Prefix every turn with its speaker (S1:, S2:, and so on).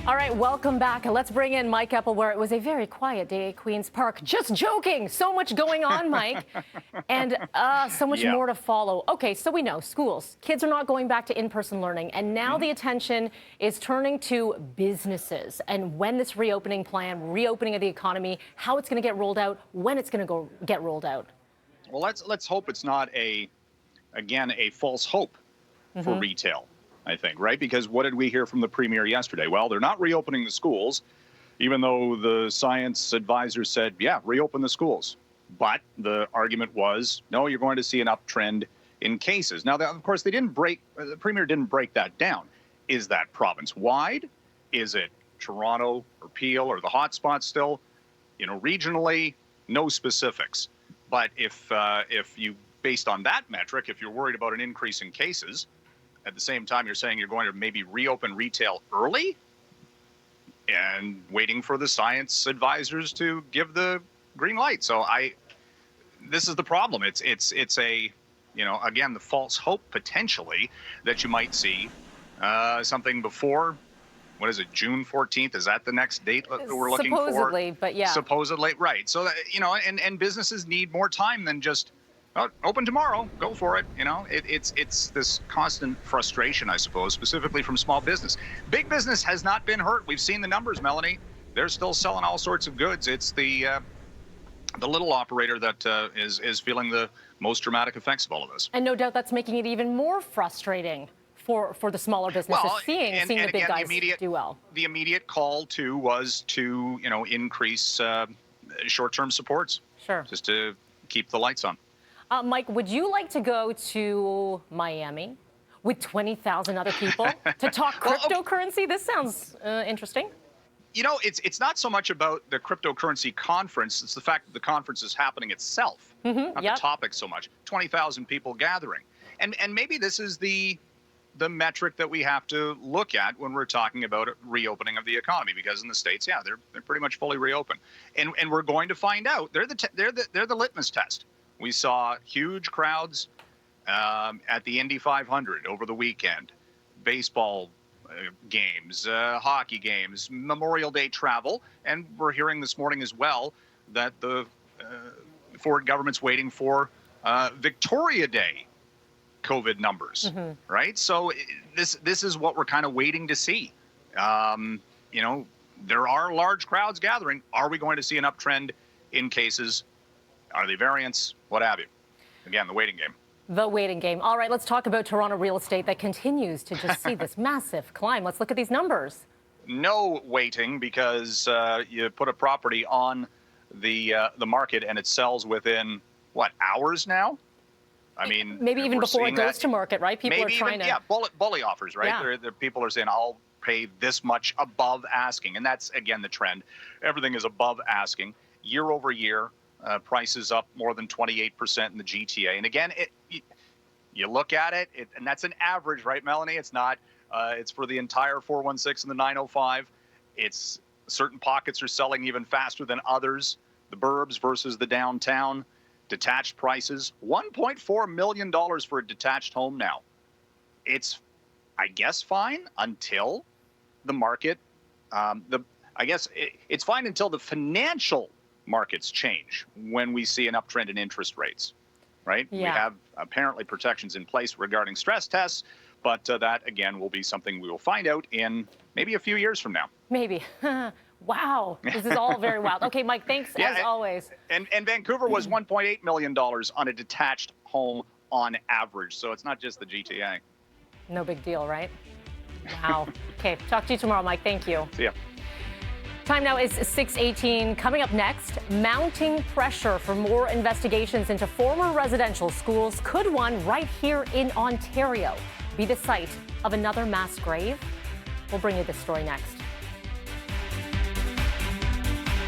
S1: All right, welcome back. Let's bring in Mike Eppel, where it was a very quiet day at Queen's Park. Just joking. So much going on, Mike. And so much more to follow. Okay, so we know schools. Kids are not going back to in-person learning. And now the attention is turning to businesses and when this reopening plan, reopening of the economy, how it's going to get rolled out, when it's going to get rolled out.
S2: Well, let's hope it's not a false hope for retail. I think, right? Because what did we hear from the premier yesterday? Well, they're not reopening the schools, even though the science advisors said, yeah, reopen the schools. But the argument was, no, you're going to see an uptrend in cases. Now, of course, the premier didn't break that down. Is that province-wide? Is it Toronto or Peel or the hotspots still? You know, regionally, no specifics. But if you, based on that metric, if you're worried about an increase in cases, at the same time, you're saying you're going to maybe reopen retail early and waiting for the science advisors to give the green light. So this is the problem. It's a, you know, again, the false hope potentially that you might see something before, what is it, June 14th? Is that the next date that we're looking for?
S1: Supposedly, but yeah.
S2: Supposedly, right. So, you know, and businesses need more time than just, oh, open tomorrow, go for it. You know, it's this constant frustration, I suppose, specifically from small business. Big business has not been hurt. We've seen the numbers, Melanie. They're still selling all sorts of goods. It's the little operator that is feeling the most dramatic effects of all of this.
S1: And no doubt that's making it even more frustrating for the smaller businesses, seeing the big guys do well.
S2: The immediate call too was to, you know, increase short-term supports.
S1: Sure.
S2: Just to keep the lights on.
S1: Mike, would you like to go to Miami with 20,000 other people to talk cryptocurrency? This sounds interesting.
S2: You know, it's not so much about the cryptocurrency conference. It's the fact that the conference is happening itself, not the topic so much. 20,000 people gathering. And maybe this is the metric that we have to look at when we're talking about reopening of the economy, because in the States, yeah, they're pretty much fully reopened. And we're going to find out. They're the litmus test. We saw huge crowds at the Indy 500 over the weekend, baseball games, hockey games, Memorial Day travel, and we're hearing this morning as well that the Ford government's waiting for Victoria Day COVID numbers, right? So this is what we're kind of waiting to see. You know, there are large crowds gathering. Are we going to see an uptrend in cases? Are they variants? What have you? Again, the waiting game.
S1: The waiting game. All right, let's talk about Toronto real estate that continues to just see this massive climb. Let's look at these numbers.
S2: No waiting, because you put a property on the market and it sells within, what, hours now? I mean,
S1: maybe even before it goes to market, right? People
S2: maybe
S1: are trying
S2: even,
S1: to...
S2: Yeah, bully offers, right?
S1: Yeah.
S2: People are saying, I'll pay this much above asking. And that's, again, the trend. Everything is above asking. Year over year, prices up more than 28% in the GTA. And again, you look at it, and that's an average, right, Melanie? It's not, it's for the entire 416 and the 905. It's certain pockets are selling even faster than others. The burbs versus the downtown. Detached prices, $1.4 million for a detached home now. It's, I guess, fine until the market, I guess it's fine until the financial markets change when we see an uptrend in interest rates, right?
S1: Yeah.
S2: We have apparently protections in place regarding stress tests, but that, again, will be something we will find out in maybe a few years from now.
S1: Maybe. Wow. This is all very wild. Okay, Mike, thanks as always.
S2: And Vancouver was $1.8 million on a detached home on average, so it's not just the GTA.
S1: No big deal, right? Wow. Okay, talk to you tomorrow, Mike. Thank you.
S2: See ya.
S1: Time now is 6:18. Coming up next, mounting pressure for more investigations into former residential schools. Could one right here in Ontario be the site of another mass grave? We'll bring you this story next.